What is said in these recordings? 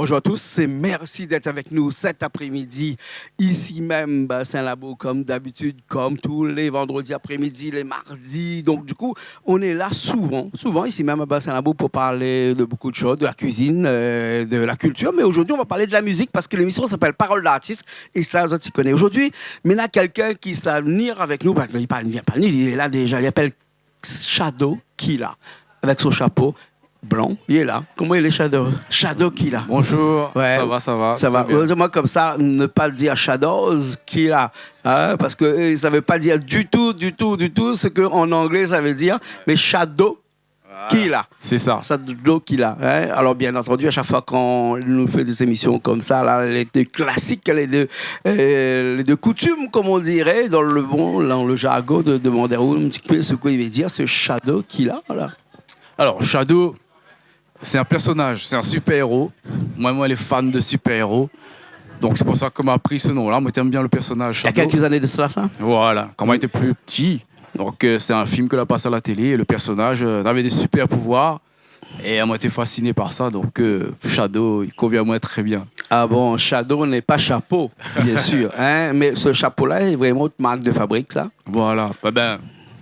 Bonjour à tous et merci d'être avec nous cet après-midi, ici même, Saint-Labo, comme d'habitude, comme tous les vendredis après-midi, les mardis. Donc, du coup, on est là souvent ici même à Saint-Labo pour parler de beaucoup de choses, de la cuisine, de la culture. Mais aujourd'hui, on va parler de la musique parce que l'émission s'appelle Parole d'artiste et ça, tu connais. Aujourd'hui, mais là, quelqu'un qui sait venir avec nous, il ne vient pas venir, il est là déjà, il appelle Shadow Killa, avec son chapeau blanc, il est là. Comment il est, Shadow? Shadow Killa. Bonjour, ouais, ça va. Ça va. Heureusement, comme ça, ne pas le dire Shadows Killa, hein, parce que ça ne veut pas dire du tout ce qu'en anglais ça veut dire, mais Shadow Killa. C'est ça. Shadow Killa. Hein. Alors, bien entendu, à chaque fois qu'on nous fait des émissions comme ça, là, les deux classiques, les deux coutumes, comme on dirait, dans le jargon de demander un petit peu ce qu'il veut dire, ce Shadow Killa. Là. Alors, Shadow, c'est un personnage, c'est un super-héros. Moi, les fans de super-héros. Donc, c'est pour ça qu'on m'a pris ce nom-là. Moi, j'aime bien le personnage Shadow. Il y a quelques années de cela, ça? Voilà, quand on était plus petit. Donc, c'est un film que l'on passe à la télé. Et le personnage avait des super-pouvoirs. Et on m'a été fasciné par ça. Donc, Shadow, il convient à moi très bien. Ah bon, Shadow n'est pas chapeau, bien sûr. Hein? Mais ce chapeau-là est vraiment une marque de fabrique, ça? Voilà.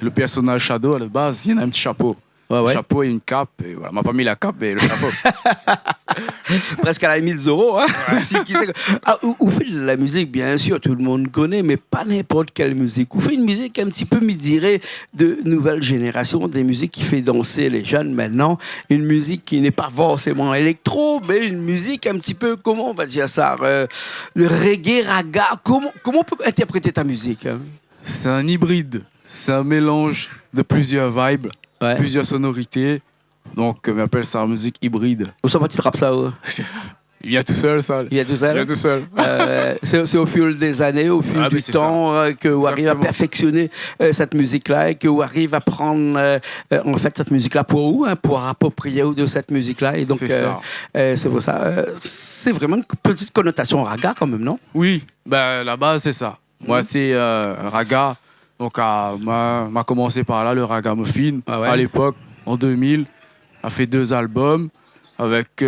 Le personnage Shadow, à la base, il y en a un petit chapeau. Ouais. Le chapeau et une cape. Et voilà. On m'a pas mis la cape, mais le chapeau. Presque à la 1000 euros. Hein? Vous faites de la musique, bien sûr, tout le monde connaît, mais pas n'importe quelle musique. Vous faites une musique un petit peu, me dirait, de nouvelle génération, des musiques qui fait danser les jeunes maintenant. Une musique qui n'est pas forcément électro, mais une musique un petit peu, comment on va dire ça, le reggae, raga. Comment on peut interpréter ta musique? Hein? C'est un hybride. C'est un mélange de plusieurs vibes. Ouais. Plusieurs sonorités, donc on appelle ça musique hybride. Où ça va-t-il rap ça? Il vient tout seul, ça. Il vient tout seul. C'est au fil des années, au fil du temps, que vous arrivez à perfectionner cette musique-là et que vous arrivez à prendre en fait cette musique-là pour vous, hein, pour approprier de cette musique-là. Et donc c'est pour ça. C'est vraiment une petite connotation raga quand même, non? Oui, la base c'est ça. Moi c'est raga. Donc, m'a commencé par là, le Ragamuffin, à l'époque, en 2000. A fait 2 albums avec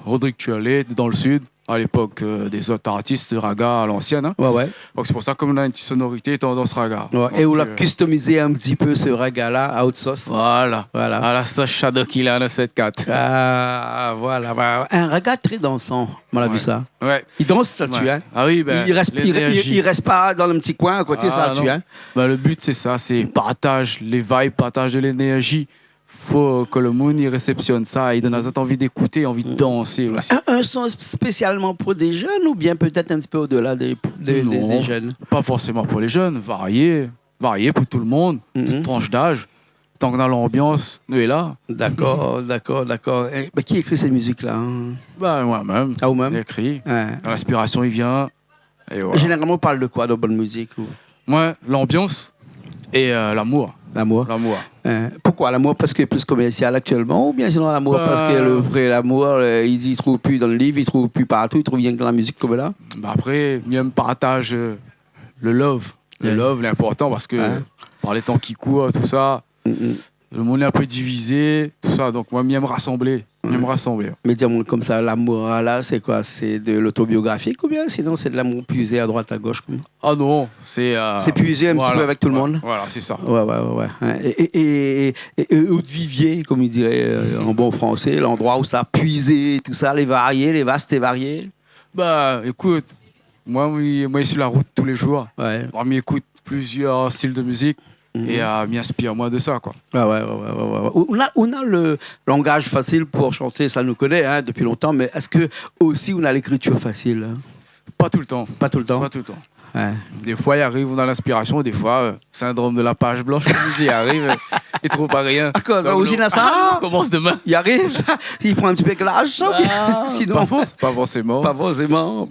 Rodrigue Tualet, dans le Sud, à l'époque des autres artistes de raga à l'ancienne. Hein. Ouais. Donc, c'est pour ça qu'on a une petite sonorité tendance raga. Ouais. Donc, et on l'a customisé un petit peu, ce raga-là, à haute sauce. Voilà. À la sauce Shadow Killa 974. Ah, voilà. Un raga très dansant, on a vu ça. Ouais. Il danse, ça tue, hein. Ah oui, il reste pas dans le petit coin à côté, ça tue, hein. Le but, c'est ça, c'est partage les vibes, partage de l'énergie. Faut que le monde y réceptionne ça, il donne envie d'écouter, envie de danser aussi. Un son spécialement pour des jeunes ou bien peut-être un petit peu au-delà des jeunes? Pas forcément pour les jeunes, varié pour tout le monde, toute tranche d'âge. Tant qu'on a l'ambiance, nous est là. D'accord. Qui écrit cette musique-là? Hein? Moi-même. Ah, vous-même? J'écris. L'inspiration, il vient. Et voilà. Généralement, on parle de quoi dans bonne musique? Moi, l'ambiance et l'amour. L'amour. Pourquoi l'amour? Parce qu'il est plus commercial actuellement ou bien sinon l'amour parce que le vrai l'amour, il ne trouve plus dans le livre, il ne trouve plus partout, il trouve rien que dans la musique comme là? Après, mieux me partage le love. Le love, l'important parce que par les temps qui courent, tout ça, le monde est un peu divisé, tout ça. Donc moi, mieux me rassembler. Mais dis-moi comme ça, l'amour là, c'est quoi? C'est de l'autobiographique ou bien sinon c'est de l'amour puisé à droite, à gauche? Ah non, c'est puisé un petit peu avec tout le monde? Voilà, c'est ça. Ouais. Et eau de vivier, comme il dirait en bon français, l'endroit où ça a puisé, tout ça, les variés, les vastes et variés? Écoute, moi, je suis sur la route tous les jours. Ouais. Moi, j'écoute plusieurs styles de musique. Et m'y inspire moi de ça, quoi. Ouais. On a le langage facile pour chanter, ça nous connaît hein, depuis longtemps, mais est-ce que aussi on a l'écriture facile? Pas tout le temps. Ouais. Des fois, il arrive, on a l'inspiration, des fois, syndrome de la page blanche, il arrive, il trouve pas rien. Ça aussi, ça commence demain. Il arrive, ça. Il prend un petit peu de l'âge, sinon. Pas forcément.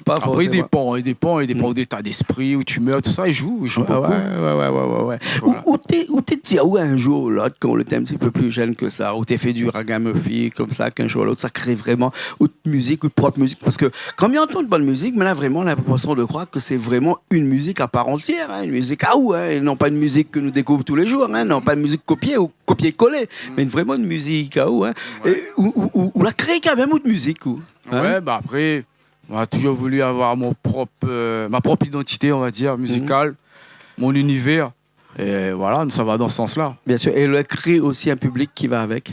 Après, il dépend de l'état d'esprit, où tu meurs, tout ça, il joue beaucoup. Ouais. Voilà. Où t'es dit un jour ou l'autre, quand on était un petit peu plus jeune que ça, où t'es fait du ragamuffin, comme ça, qu'un jour ou l'autre, ça crée vraiment ou de musique, ou de propre musique, parce que quand on entend de bonne musique, mais là, vraiment, on a l'impression de croire que c'est vraiment une musique à part entière, hein, une musique et non pas une musique que nous découvrons tous les jours, hein, non pas une musique copiée ou copier-coller, mais vraiment une musique hein, où la créé quand même de musique. Hein. Ouais, bah après, on a toujours voulu avoir ma propre identité, on va dire, musicale, mon univers. Et voilà, ça va dans ce sens-là. Bien sûr, et le créer aussi un public qui va avec.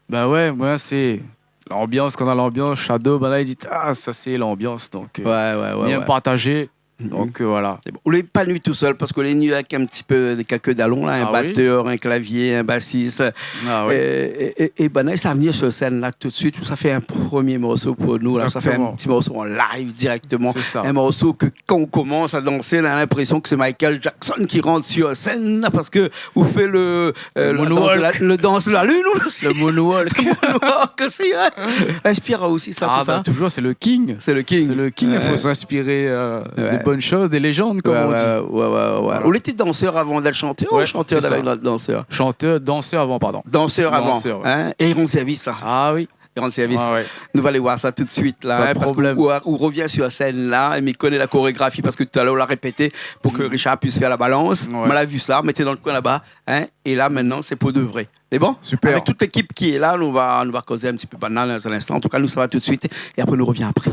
Bah ouais, moi c'est l'ambiance, quand on a l'ambiance, Shadow, bah là il dit ça c'est l'ambiance, donc bien partager. Donc voilà. On n'est pas nuit tout seul parce qu'on est nu avec un petit peu quelques dallons, là, un batteur, un clavier, un bassiste. Et Banaïs, ça va venir sur scène là tout de suite. Ça fait un premier morceau pour nous. Là, ça fait un petit morceau en live directement. Un morceau que quand on commence à danser, on a l'impression que c'est Michael Jackson qui rentre sur scène là, parce que vous fait le danse de la lune. Le moonwalk. Le moonwalk aussi. Ouais. Inspire aussi ça. Ah bah toujours, c'est le king. C'est le king. C'est le king. Il faut s'inspirer. Bonnes choses, des légendes, comme on dit. On était danseur avant d'être chanteur ou chanteur avec notre danseur? Danseur avant, pardon. Danseur avant. Hein? Et ils rendent service, ça. Ah oui. Ils rendent service. Nous allons aller voir ça tout de suite. Là, pas de problème. On revient sur la scène là, mais il connaît la chorégraphie parce que tout à l'heure on l'a répété pour que Richard puisse faire la balance. On l'a vu ça, mettez dans le coin là-bas. Hein? Et là, maintenant, c'est pour de vrai. C'est bon? Super. Avec toute l'équipe qui est là, nous va causer un petit peu banal dans un instant. En tout cas, nous, ça va tout de suite. Et après, nous revient après.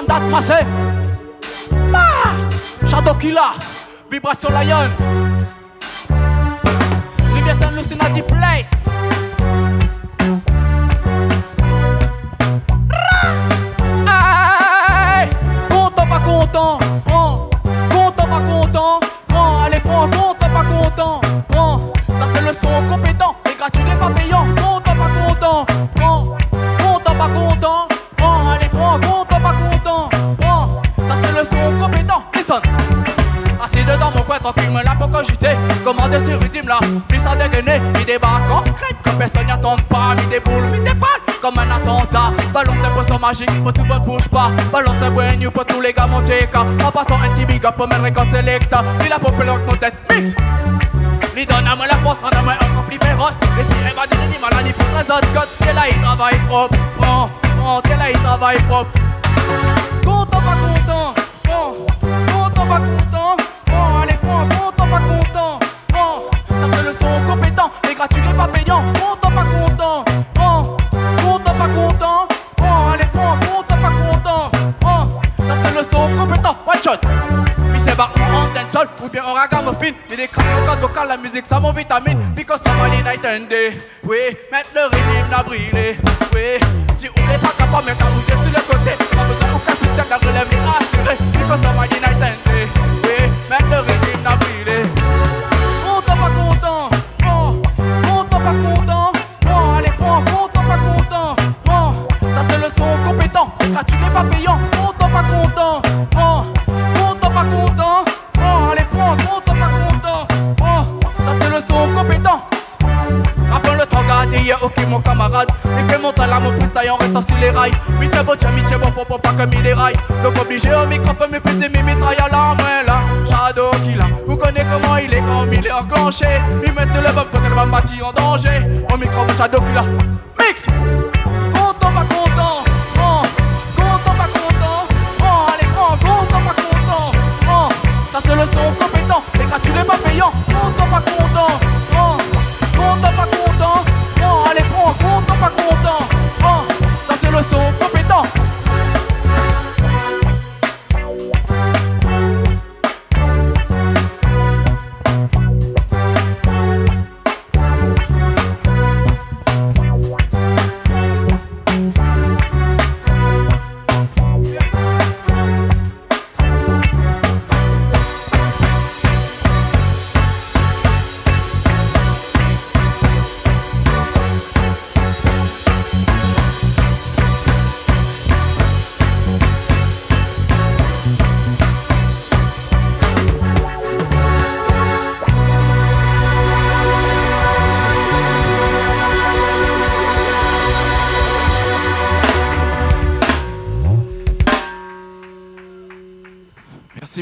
That massive. Shadow Killer, Vibration Lion. Lumière Saint Lucie in the place. Hey, content pas content, prends. Content pas content, prends. Allez prends, content pas content, prends. Ça c'est le son compétent, et gratuit n'est pas payant. Content pas content, prends. Content pas content, prends. Allez prends, content pas content. Ça c'est le son compétent, listen. Assis dedans mon coin tranquille, me la pour cogiter. Commandé sur rythme là, puis ça dégainé. Mis des barres en secrète, comme personne n'y attend pas. Mis des boules, mis des balles, comme un attentat. Balance un poisson magique, pour tout le monde bouge pas. Balance un brand new pour tous les gars mon TK. En passant un petit big up pour mettre un selecta. Il a populaire avec mon tête mix. Lui donne à moi la force, rend à moi encore plus féroce. Et si elle va dire des maladies pour les autres codes. T'es là il travaille propre, prends, t'es là il travaille propre. Content pas content, content pas content, allez prends, content pas content, ça c'est le son compétent, les gratuits n'est pas payant, content pas content, content pas content, allez prends, content pas content, ça c'est le son compétent, one shot. Puis c'est barre en dancehall ou bien en ragamuffin. Il écrase le code vocal, la musique ça mon vitamine. Because somebody night and day. Oui, mettre le rythme n'a brillé. Oui, si on n'est pas capable, mais t'as bouger sur le côté. Pas besoin au cas soutien, la relève est assurée. Because somebody night and day. Oui, mettre le rythme n'a brillé. Content pas content, content pas content. Allez prends, content pas content. Ça c'est le son compétent. Les gratuits n'est pas payant. Content pas content. Content pas content, allez prends, content pas content, ça c'est le son compétent. Rappelle le temps gardé hier, ok mon camarade. Il fait mon talent, mon freestyle en restant sur les rails. Mitié bon, faut pas que mis les rails. Donc obligé au microphone, me faisait mes mitrailles à la main là. Shadow Killer, vous connaissez comment il est quand il est enclenché. Il met le bon pour tellement bâti en danger. Au microphone Shadow Killer, mix. Content pas content, content pas content, allez prends, content pas content. Ça c'est le son compétent, les gratuits n'est pas payant. Content pas content, content pas content. Allez prends, content pas content. Ça c'est le son compétent.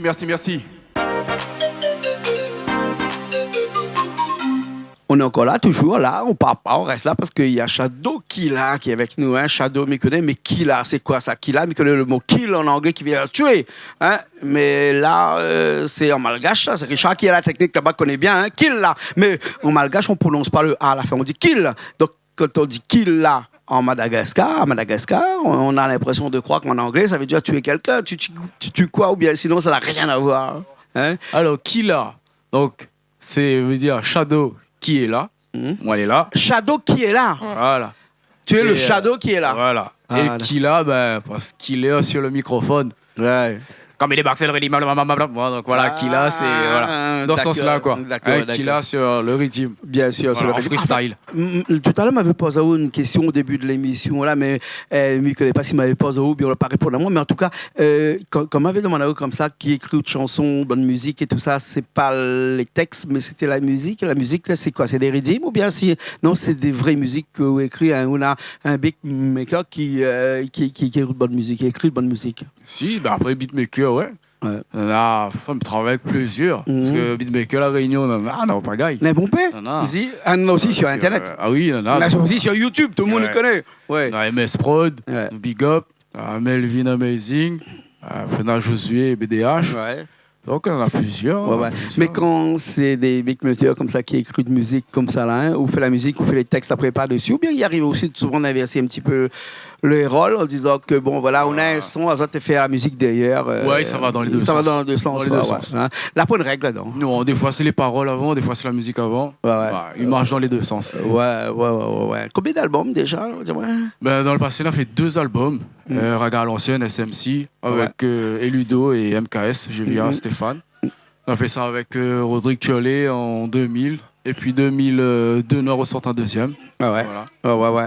Merci. On est encore là, toujours là, on part pas, on reste là parce qu'il y a Shadow Killa qui est avec nous. Hein. Shadow m'y connaît, mais Killa, c'est quoi ça? Killa m'y connaît le mot kill en anglais qui vient tuer. Hein. Mais là, c'est en malgache, ça. C'est Richard qui a la technique là-bas, connaît bien, hein. Kill là. Mais en malgache, on prononce pas le A à la fin, on dit kill. Donc quand on dit kill là, à Madagascar, on a l'impression de croire qu'en anglais, ça veut dire tuer quelqu'un. Tu tues quoi? Ou bien sinon, ça n'a rien à voir. Hein. Alors, Killa, donc, veut dire Shadow qui est là. Moi, elle est là. Shadow qui est là. Voilà. Tu es le Shadow qui est là. Voilà. Et Killa, parce qu'il est sur le microphone. Ouais. Comme il est Baxel, Redim, donc voilà, Killa, c'est voilà, dans ce sens-là, quoi. D'accord. Killa sur le rythme. Bien sûr, sur le freestyle. Tout à l'heure, m'avait posé une question au début de l'émission, là, mais je ne connais pas s'il m'avait posé ou bien on ne pas répondre à moi, mais en tout cas, quand m'avait demandé comme ça, qui écrit une chanson, bonne musique et tout ça, c'est pas les textes, mais c'était la musique. La musique, là, c'est quoi? C'est des rythmes ou bien si. Non, c'est des vraies musiques qu'on écrit. On a un beatmaker qui écrit de bonne musique, qui écrit de bonne musique. Si, après beatmaker, ouais. Là, on travaille avec plusieurs. Parce que beatmaker, la Réunion, non, pas gars. Mais bon père, ici, on a aussi sur Internet. Ah oui, on a aussi sur YouTube, tout le monde le connaît. Ouais. On a MS Prod, Big Up, Melvin Amazing, on a Josué BDH. Ouais. Donc, on en a plusieurs. Ouais. Mais quand c'est des beatmakers comme ça qui écrivent de musique comme ça, là, hein, ou fait la musique, ou fait les textes après par-dessus, ou bien il arrive aussi de souvent inverser un petit peu le rôle en disant que, bon, voilà, on a un son, on va te faire la musique derrière. Ouais, ça va dans les deux sens. Ça va dans les deux sens. Hein. La bonne règle là-dedans. Non, des fois c'est les paroles avant, des fois c'est la musique avant. Il marche dans les deux sens. Ouais. Combien d'albums déjà? Dans le passé, on a fait 2 albums. Raga à l'ancienne, SMC, avec Eludo et MKS, GVA, Stéphane. On a fait ça avec Rodrigue Thiollet en 2000. Et puis 2002, on ressort un deuxième. Ouais.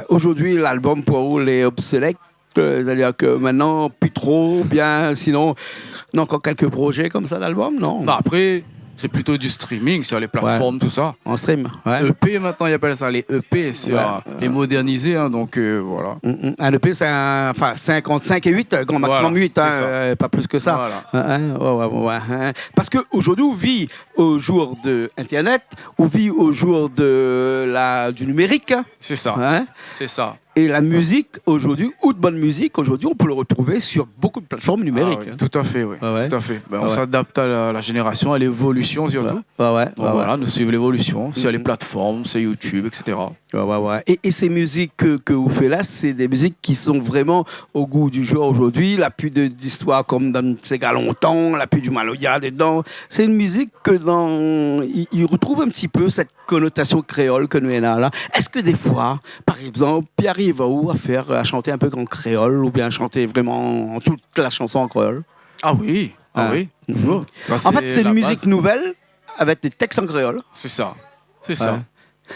Aujourd'hui, l'album pour vous, est obsolète. C'est-à-dire que maintenant, plus trop, bien, sinon, on a encore quelques projets comme ça d'album, non? Après, c'est plutôt du streaming sur les plateformes, tout ça. En stream, EP, maintenant, ils appellent ça les EP, les modernisés, hein, donc voilà. Un EP, c'est 55 et 8, grand maximum 8, hein, pas plus que ça. Voilà. Parce qu'aujourd'hui, on vit au jour de Internet, on vit au jour du numérique. C'est ça. Hein? C'est ça. Et la musique aujourd'hui, ou de bonne musique aujourd'hui, on peut le retrouver sur beaucoup de plateformes numériques. Oui. Tout à fait, oui. Tout à fait. On s'adapte à la génération, à l'évolution surtout. Voilà, nous suivons l'évolution sur les plateformes, sur YouTube, etc. Et ces musiques que vous faites là, c'est des musiques qui sont vraiment au goût du jour aujourd'hui. La plus d'histoires comme dans ces gars longtemps, la plus du Maloya dedans. C'est une musique que il retrouve un petit peu cette connotation créole que nous avons là. Est-ce que des fois, par exemple, Pierre va où à chanter un peu en créole ou bien chanter vraiment toute la chanson en créole? Ah oui, toujours. En fait, c'est une musique nouvelle avec des textes en créole. C'est ça.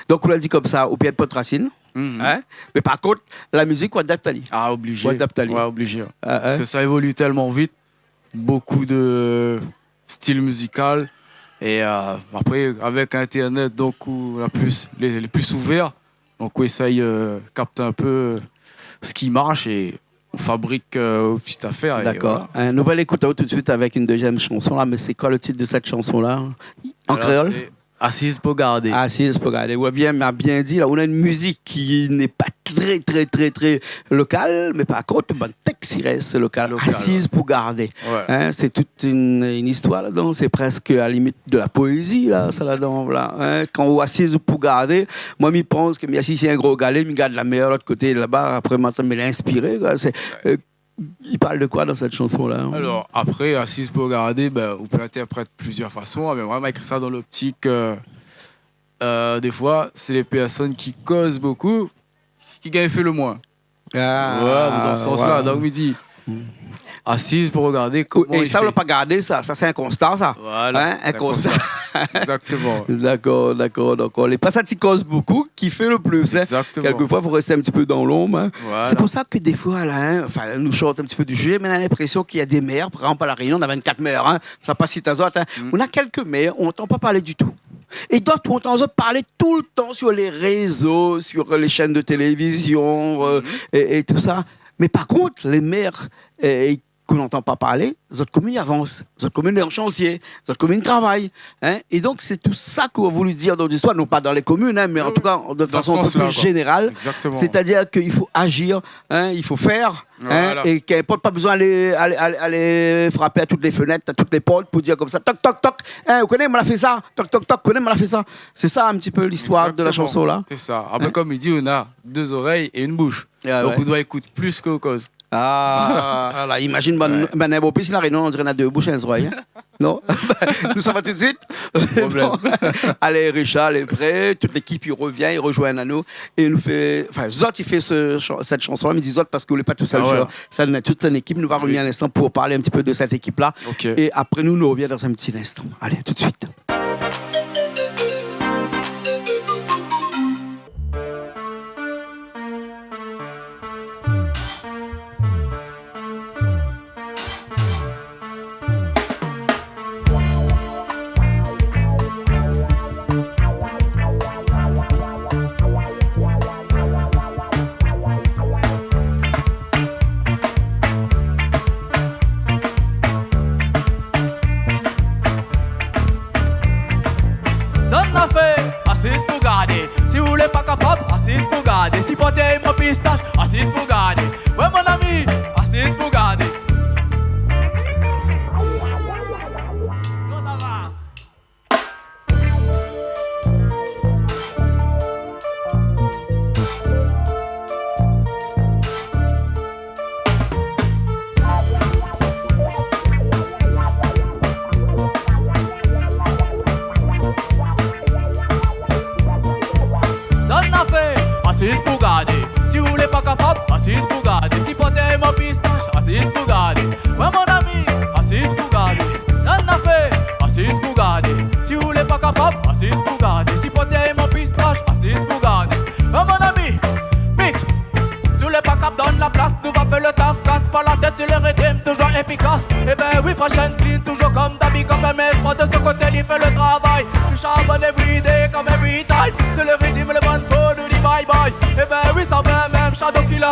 Donc, on l'a dit comme ça, au pied de Pote Racine. Hein? Mais par contre, la musique, on adapte à lui. Ah, obligé. Obligé. Parce que ça évolue tellement vite. Beaucoup de styles musicaux. Et après, avec Internet, donc, les plus ouverts, donc on essaye capter un peu ce qui marche et on fabrique une petite affaire. D'accord. Voilà. Un nouvel écoute tout de suite avec une deuxième chanson là. Mais c'est quoi le titre de cette chanson là? En créole? Assise pour garder. Assise pour garder. Ouais, bien, m'a bien dit. Là, on a une musique qui n'est pas très locale, mais par contre, bon texte, il reste local. Assise pour garder. Ouais. Hein, c'est toute une histoire là-dedans. C'est presque à la limite de la poésie, là, ça là-dedans. Voilà. Hein, quand on assise pour garder, moi, je pense que si c'est un gros galet, je garde la meilleure de l'autre côté là-bas. Après, maintenant, je l'ai inspiré. Il parle de quoi dans cette chanson-là? Alors, après, Assise pour garder, on peut interpréter de plusieurs façons. Mais vraiment, écrire ça dans l'optique, des fois, c'est les personnes qui causent beaucoup qui gagnent fait le moins. Dans ce sens-là. Donc, il dit Assise pour regarder comment. Et ça, on ne pas garder ça. Ça, c'est un constat, ça. Voilà. Hein? Un constat. Exactement. D'accord. Donc, les personnes qui causent beaucoup, qui fait le plus. Hein? Exactement. Quelquefois, il faut rester un petit peu dans l'ombre. Hein? Voilà. C'est pour ça que des fois, là, nous sortons un petit peu du sujet, mais on a l'impression qu'il y a des maires. Par exemple, à La Réunion, on a 24 maires. Hein? Ça passe si t'as autres. On a quelques maires, on n'entend pas parler du tout. Et d'autres, on entend parler tout le temps sur les réseaux, sur les chaînes de télévision et tout ça. Mais par contre, les maires qu'on n'entend pas parler, les autres communes avancent, les autres communes sont en chantier, les autres communes travaillent. Hein? Et donc, c'est tout ça qu'on a voulu dire dans l'histoire, non pas dans les communes, hein, mais en tout cas de façon un peu plus générale. Exactement. C'est-à-dire qu'il faut agir, hein, il faut faire, voilà. et qu'il n'y a pas besoin d'aller frapper à toutes les fenêtres, à toutes les portes pour dire comme ça, toc, toc, toc, hein, vous connaissez, on a fait ça, toc, toc, toc, vous connaissez, on a fait ça. C'est ça un petit peu l'histoire de la chanson là. C'est ça. Après, comme il dit, on a 2 oreilles et une bouche. Donc, on doit écouter plus qu'aux causes. Voilà, imagine, ben, bon, puis si la réunion, on dirait qu'on a 2 bouches et un oreille. Hein? Non. Nous sommes tout de suite. Bon. Allez, Richard est prêt. Toute l'équipe, il revient, il rejoint à nous. Et il nous fait. Enfin, Zot, il fait cette chanson-là. Mais il dit Zot parce qu'on n'est pas tout seul. Ça, toute une équipe nous va revenir un instant pour parler un petit peu de cette équipe-là. Okay. Et après, nous reviens dans un petit instant. Allez, tout de suite. Assise pour garder, si vous voulez pas capable, assise pour garder, si portez mon pistache, assise pour garder, ouais mon ami, assise pour garder. Non ça va. Assise pour garder, si vous voulez pas capable, assise pour garder, si portez mon pistache, assise pour garder, ouais mon ami, assise pour garder, donne la fait, assise pour garder, si vous voulez pas capable, assise pour garder, si portez mon pistache, assise pour garder, ouais mon ami, mix, si vous voulez pas capable, donne la place, nous va faire le taf, casse pas la tête, c'est le rythme, toujours efficace, et ben oui, fresh and clean, toujours comme d'habitude, comme un mec, de ce côté, il fait le travail, du charbonne every day, comme every time, c'est le rythme, le bon code, bye bye, eh ben oui ça va même Shadow Killer.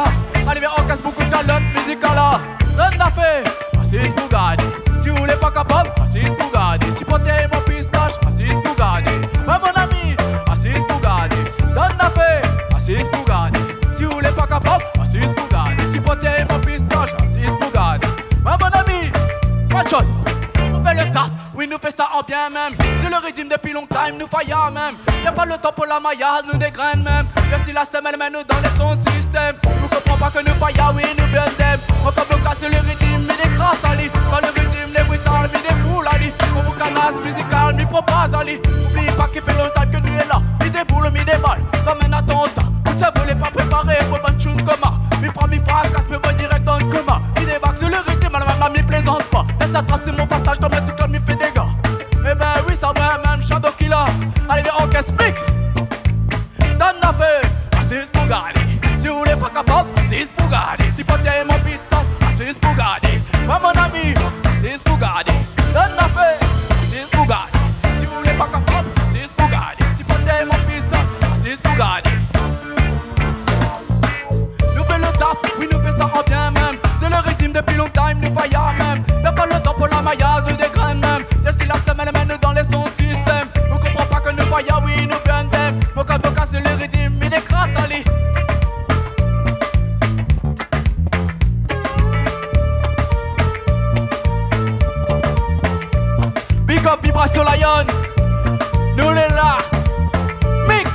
Allez viens on casse beaucoup de calottes musicales là. Donne la fait, assise pour garder. Si vous voulez pas capable, assise pour garder. Si portez mon pistache, assise pour garder. Ouais mon ami, assise pour garder. Donne la fait, assise pour garder. Si vous voulez pas capable, assise pour garder. Si portez mon pistache, assise pour garder. Ouais mon ami, one shot. Le taf, oui nous fait ça en bien même. C'est le régime depuis longtemps, nous faillit même. Y'a pas le temps pour la maillade, nous dégraine même. Le style elle mène nous dans les sons de système. Nous comprenons pas que nous faillit, oui nous blendem. On comme le casse le rythme, mais des grâces à lui. Dans le rythme, les brutales, mais des foules à lui. On vous canasse musical, mais propose à lui. Oublie pas qu'il fait longtemps que nous est là. Mi des boules, mi des balles, comme un attentat. Vous savez, vous l'êtes pas préparé pour bonne tune coma. Mi fracasse, me voit direct dans le coma. Mi débarque sur le rythme, elle m'y plaisante pas. Laisse la trace sur mon passage comme un cyclone, m'y fait des gars. Eh ben oui, ça va même, Shadow Killer. Allez, viens, orchestre mix. Donne la fée, assise pour garder. Si vous voulez pas capable, assise pour garder. Si portez mon piston, assise pour garder. Ouais, mon ami, assise pour garder. Donne la fée, assise pour garder. Si vous voulez pas capable, assise pour garder. Si portez mon piston, assise pour garder. Nous fait le taf, oui, nous fait ça en bien même. C'est le rythme depuis longtemps, nous faillit même. Y'a pas le temps pour la maillade, nous dégraine même. Le style elle mène dans les sons de système. Nous comprenons pas que nous faillit, oui, nous blendem. Nos avocats, c'est le rythme, mais des grâces à lui. Big up, vibration Lion. Nous les là. Mix.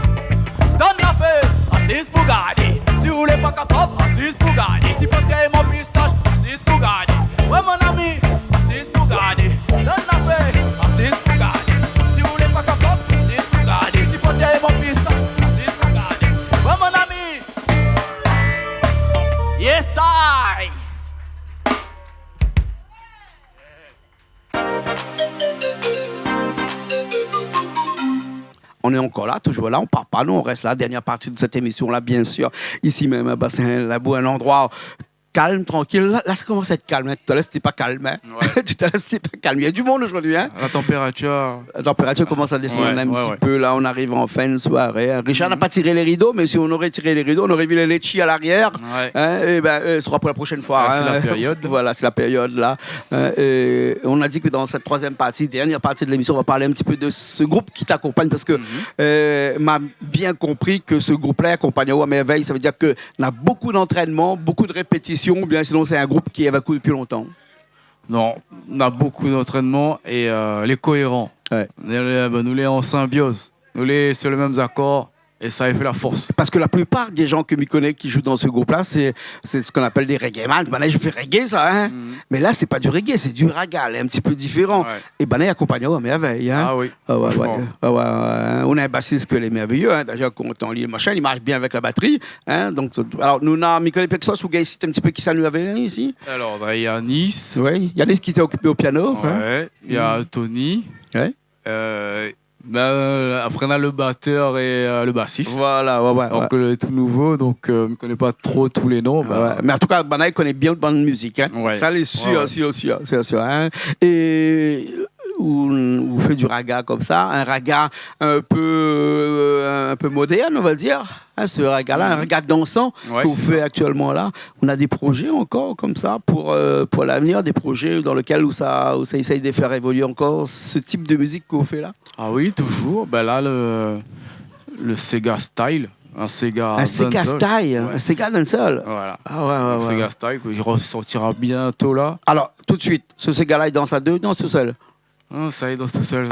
Donne la fée, assise pour garder. Si vous voulez pas capable, assise pour garder. Si portez mon pistache, assise pour garder. Ouais, mon ami, assise pour garder. Donne la fée, assise pour garder. Si vous voulez pas capable, assise pour garder. Si portez mon pistache, assise pour garder. Ouais, mon ami. Yes, I. On est encore là, toujours là, on part pas, nous on reste là. Dernière partie de cette émission-là, bien sûr. Ici même à Bassin-Labou, un endroit calme, tranquille. Là, ça commence à être calme. Hein. Tout à l'heure, c'était pas calme. Hein. Ouais. Tout à l'heure, c'était pas calme. Il y a du monde aujourd'hui. Hein. La température. La température commence à descendre un petit peu. Là, on arrive en fin de soirée. Richard n'a pas tiré les rideaux, mais si on aurait tiré les rideaux, on aurait vu les litchis à l'arrière. Ouais. Hein, et ce sera pour la prochaine fois. C'est la période. Voilà, c'est la période là. On a dit que dans cette troisième partie, dernière partie de l'émission, on va parler un petit peu de ce groupe qui t'accompagne parce que m'a bien compris que ce groupe-là accompagne à merveille. Ça veut dire que on a beaucoup d'entraînement, beaucoup de répétitions. Ou bien sinon, c'est un groupe qui est avec vous depuis longtemps. Non, on a beaucoup d'entraînement et les cohérents. Ouais. Nous les en symbiose. Nous les sur les mêmes accords. Et ça a fait la force. Parce que la plupart des gens que je connais qui jouent dans ce groupe-là, c'est ce qu'on appelle des reggae man. Ben là, je fais reggae, ça. Hein? Mais là, c'est pas du reggae, c'est du raga, un petit peu différent. Ouais. Et ben là, il accompagne à merveille. Hein? Ah oui. On a un bassiste que les merveilleux. Hein? D'ailleurs, quand on lit le machin, il marche bien avec la batterie. Hein? Donc, alors, nous, on a Michael Pexos ou Gay, un petit peu qui ça nous avait ici. Alors, il y a Nice. Oui, il y a Nice qui était occupé au piano. Ouais. Il y a Tony. Ouais. Après, on a le batteur et le bassiste. Voilà, Donc, tout nouveau, donc je ne connais pas trop tous les noms. Mais en tout cas, Banaï connaît bien de bonne musique. Hein. Ouais. Ça, c'est sûr. Hein. Et vous faites du raga comme ça, un raga un peu moderne, on va dire. Hein, ce raga-là, un raga dansant que vous faites actuellement là. On a des projets encore comme ça pour l'avenir, des projets dans lesquels où ça essaye de faire évoluer encore ce type de musique que vous faites là. Ah oui, toujours. Ben là, le Sega Style. Un Sega style, un Sega dancehall. Voilà. Ah ouais. Sega Style, il ressortira bientôt là. Alors, tout de suite, ce Sega-là, il danse à deux, il danse tout seul. Oh, ça y est, danse tout seul.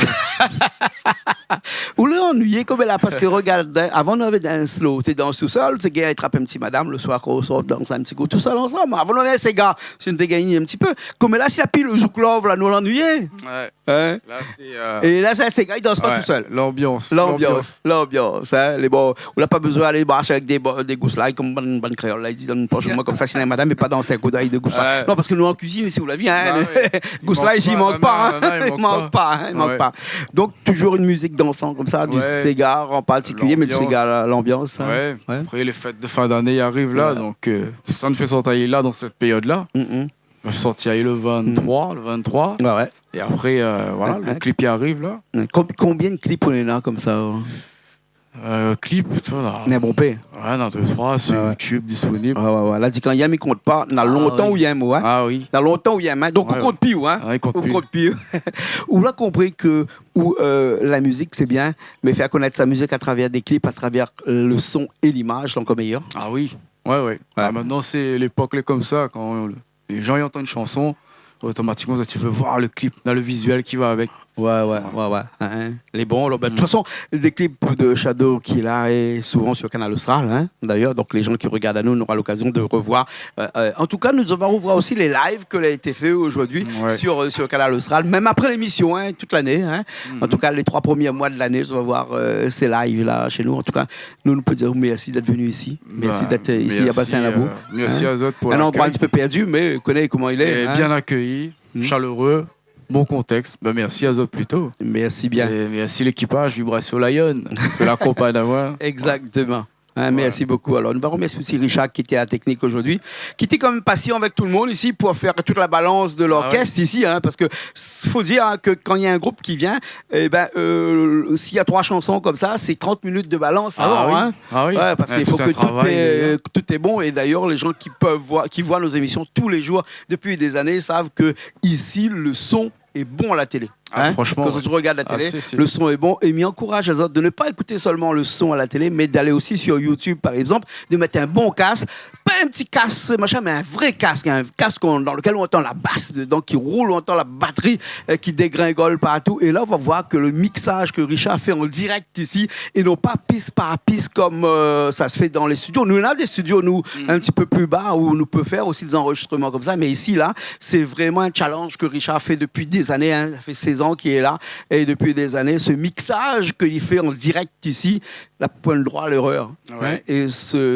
Vous l'ennuyez comme là, parce que regarde, avant on avait un slow, tu danses tout seul, tu gars attrape un petit madame le soir quand on sort, danse un petit coup tout seul ensemble. Avant on avait ces gars, c'est une dégagné un petit peu. Comme là, si la pile le zouk love, là, nous l'ennuyez. Ouais. Hein? Là, c'est. Et là, ces gars, ils dansent pas tout seul. L'ambiance. Hein? Les bons, on n'a pas besoin d'aller marcher avec des gousses-là, comme bonne créole, là, ils disent, moi comme ça, si la madame n'est pas dans un coup d'œil de gousses-là. Non, parce que nous en cuisine, si vous l'avez vu, hein, gousses-là, il manque pas. Il manque pas. Donc, toujours une musique dansante comme ça, du Sega en particulier, mais le Sega, l'ambiance. Hein. Ouais. Après, les fêtes de fin d'année arrivent là, donc ça ne fait sortir là dans cette période-là. On va sortir le 23. Ouais. Et après, le clip y arrive là. Combien de clips on est là comme ça? Clip, tu vois. On est bon paix. Ouais, dans 2-3, sur YouTube disponible. Ouais. Là, dit quand il y a, mais compte pas. Dans longtemps où il y a un mot. Hein. Ah oui. Dans longtemps où il y a un mot. Donc, on compte plus, hein. Ouais, on compte plus. On a compris que la musique, c'est bien, mais faire connaître sa musique à travers des clips, à travers le son et l'image, l'encore meilleur. Ah oui. Ouais. Maintenant, c'est l'époque comme ça. Quand les gens y entendent une chanson, automatiquement, tu veux voir le clip, dans le visuel qui va avec. Ouais. Les bons. De toute façon, des clips de Shadow qui est là et souvent sur Canal Austral. Hein, d'ailleurs, donc les gens qui regardent à nous, on aura l'occasion de revoir. En tout cas, nous allons revoir aussi les lives que a été fait aujourd'hui sur Canal Austral, même après l'émission, hein, toute l'année. Hein. En tout cas, les 3 premiers mois de l'année, on va voir ces lives là chez nous. En tout cas, nous pouvons dire merci d'être venu ici. Merci d'être ici à Bassin-Labo. Merci à Zot pour un endroit un petit peu perdu, mais connaît comment il est. Bien accueilli, chaleureux. Bon contexte. Merci à Zot plutôt. Merci bien. Et merci l'équipage Vibration Lion que l'accompagne à moi. Exactement. Merci beaucoup. Alors, nous allons remercier aussi Richard qui était à la technique aujourd'hui, qui était quand même patient avec tout le monde ici pour faire toute la balance de l'orchestre ici, hein, parce que faut dire que quand il y a un groupe qui vient, s'il y a 3 chansons comme ça, c'est 30 minutes de balance avant. Hein. Ouais, parce qu'il faut que tout est bon. Et d'ailleurs, les gens qui voient nos émissions tous les jours depuis des années savent que ici, le son est bon à la télé. Franchement, quand tu regardes la télé, le son est bon. Et m'y encourage les autres de ne pas écouter seulement le son à la télé, mais d'aller aussi sur YouTube, par exemple, de mettre un bon casque, pas un petit casque, machin, mais un vrai casque, un casque dans lequel on entend la basse dedans, qui roule, on entend la batterie qui dégringole partout. Et là, on va voir que le mixage que Richard fait en direct ici, et non pas piste par piste comme ça se fait dans les studios. Nous, on a des studios, nous, un petit peu plus bas, où nous peut faire aussi des enregistrements comme ça. Mais ici, là, c'est vraiment un challenge que Richard fait depuis des années. Hein. Ça fait 16 ans qui est là, et depuis des années, ce mixage qu'il fait en direct ici, la point le droit à l'erreur. Hein, et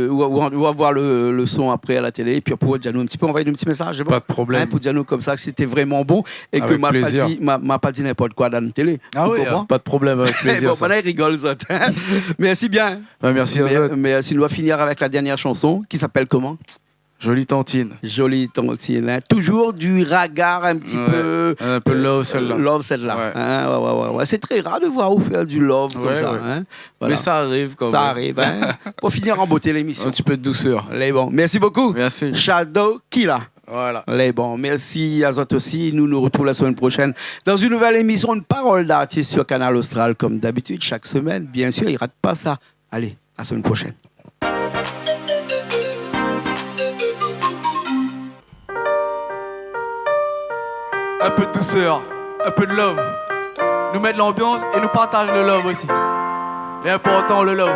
on va voir le son après à la télé, et puis pour dire nous un petit peu, envoyer un petit message. Pas de problème. Hein, pour dire nous comme ça que c'était vraiment bon, et avec que m'a pas dit n'importe quoi dans la télé. Ah oui, pas de problème, avec plaisir. Bon, il rigole, ça. Merci bien. Merci à vous. Mais si nous va finir avec la dernière chanson, qui s'appelle comment? Jolie tantine. Jolie tantine. Hein. Toujours du raga un petit peu. Un peu love celle-là. Love celle-là. Ouais. Hein, ouais. C'est très rare de voir vous faire du love comme ça. Ouais. Hein. Voilà. Mais ça arrive quand même. Ça arrive. Hein. Pour finir en beauté l'émission. Un petit peu de douceur. Les bons. Merci beaucoup. Merci. Shadow Killa. Voilà. Les bons. Merci à toi aussi. Nous nous retrouvons la semaine prochaine dans une nouvelle émission de Parole d'artiste sur Canal Austral comme d'habitude chaque semaine. Bien sûr, il ne rate pas ça. Allez, à la semaine prochaine. Un peu de douceur, un peu de love. Nous mettre l'ambiance et nous partage le love aussi. L'important, le love.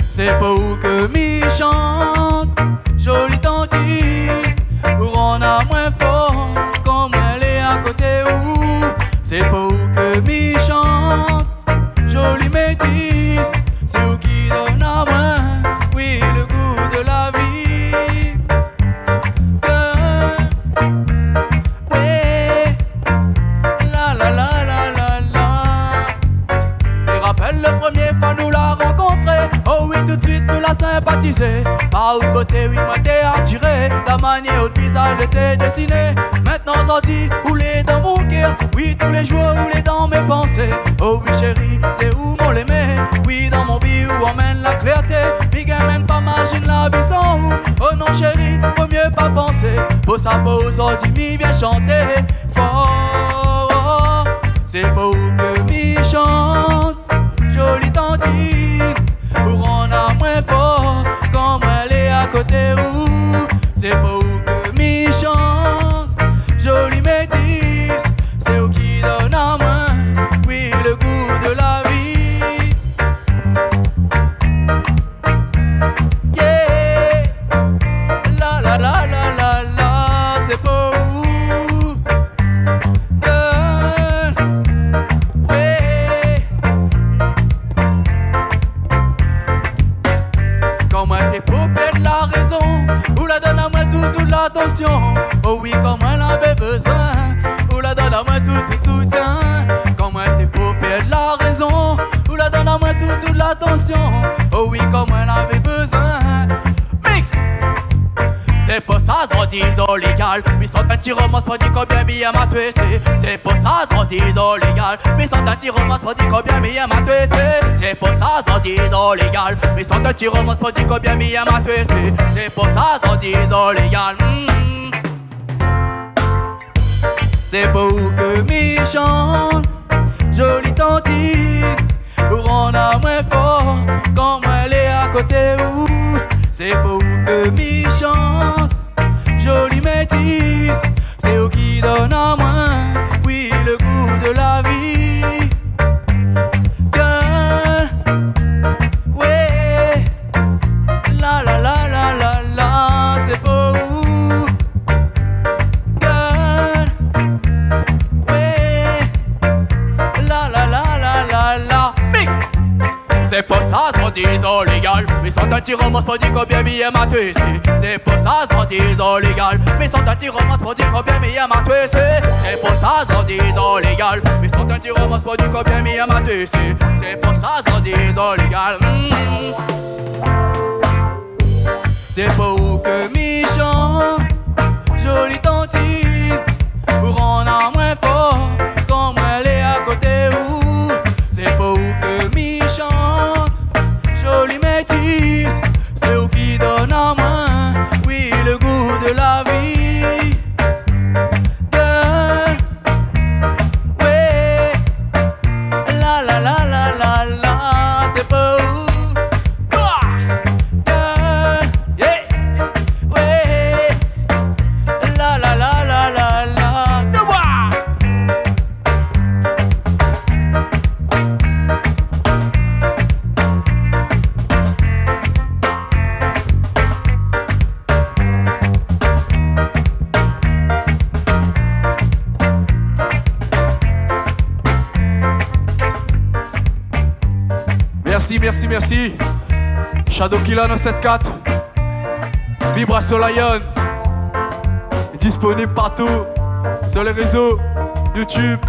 C'est pas où que m'y chante, jolie tantine, pour on a moins fort, comme elle est à côté où. C'est pas où que m'y chante, jolie métisse, c'est où qui donne à moi, oui, le goût de la vie. Ouais, la la la la la la. Il rappelle le premier fois nous l'a rencontré. Oh oui, tout de suite nous l'a sympathisé. Par haute beauté, oui, moi t'es attiré. La manière au visage était dessinée. Maintenant ça dit, roulé dans mon cœur. Oui, tous les jours, roulé dans mes pensées. Oh oui chérie, c'est où mon l'aimé. Oui, dans mon vie où emmène la clarté. Big même pas machine la vie sans où. Oh non chérie, faut mieux pas penser. Pour sa pause, on dit, mi viens chanter fort. C'est beau que mi chante, jolie tantine. Pour on a moins fort, comme elle est à côté où. C'est beau que mi chante, jolie métisse. C'est où qui donne à moi, oui, le goût de la vie. Yeah, la la la la la la, c'est beau. Girl, ouais. Comme tes paupières la raison, ou la donne à moi toute l'attention. Oh oui, comme elle avait besoin, ou la donne à moi tout soutien. Comme tes paupières la raison, ou la donne à moi toute l'attention. Oh oui, comme elle avait besoin. Mix. C'est pas ça, j'en dis légal. Mais sans un petit romance, pas dit combien bien m'a tué. C'est pas ça, j'en dis légal. Mais sans un petit romance, pas dit combien bien m'a tué. C'est pas ça, j'en dis légal. Mais sans un petit romance, pas dit combien bien m'a tué. C'est pas ça, j'en dis légal. C'est pas où que m'y chante, jolie tantine. Pour on a moins fort, comme elle est à côté où. C'est pas où que m'y chante, jolie métisse. C'est où qui donne à moi, oui, le goût de la vie. Girl, ouais, la la la la la la, c'est pas où. Girl, ouais, la la la la la la, mix. C'est pas ça, sans disant légal. Mais sans un petit romance, pas dire combien bien m'a tué. C'est pas ça, sans disant légal. Mais sans un petit romance, pas dire combien bien m'a tué. C'est pas ça, sans disant légal. Mais sans un petit romance, pas dire combien bien m'a tué. C'est pas ça, sans disant légal. C'est pas où que m'y chante, jolie tantine. Pour en a moins fort, comme elle est à côté où. C'est pas où que m'y chante, jolie métisse. C'est où qui donne à moi, oui, le goût de la vie. Girl, ouais, la la la la la la, c'est pas où. Girl, yeah, ouais, la la la la la la, Merci. Shadow Killa 974, Vibration Lion, disponible partout sur les réseaux YouTube,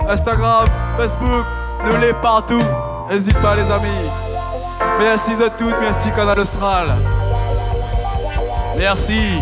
Instagram, Facebook, nous les partout. N'hésite pas les amis. Merci de tout, merci Canal Austral. Merci.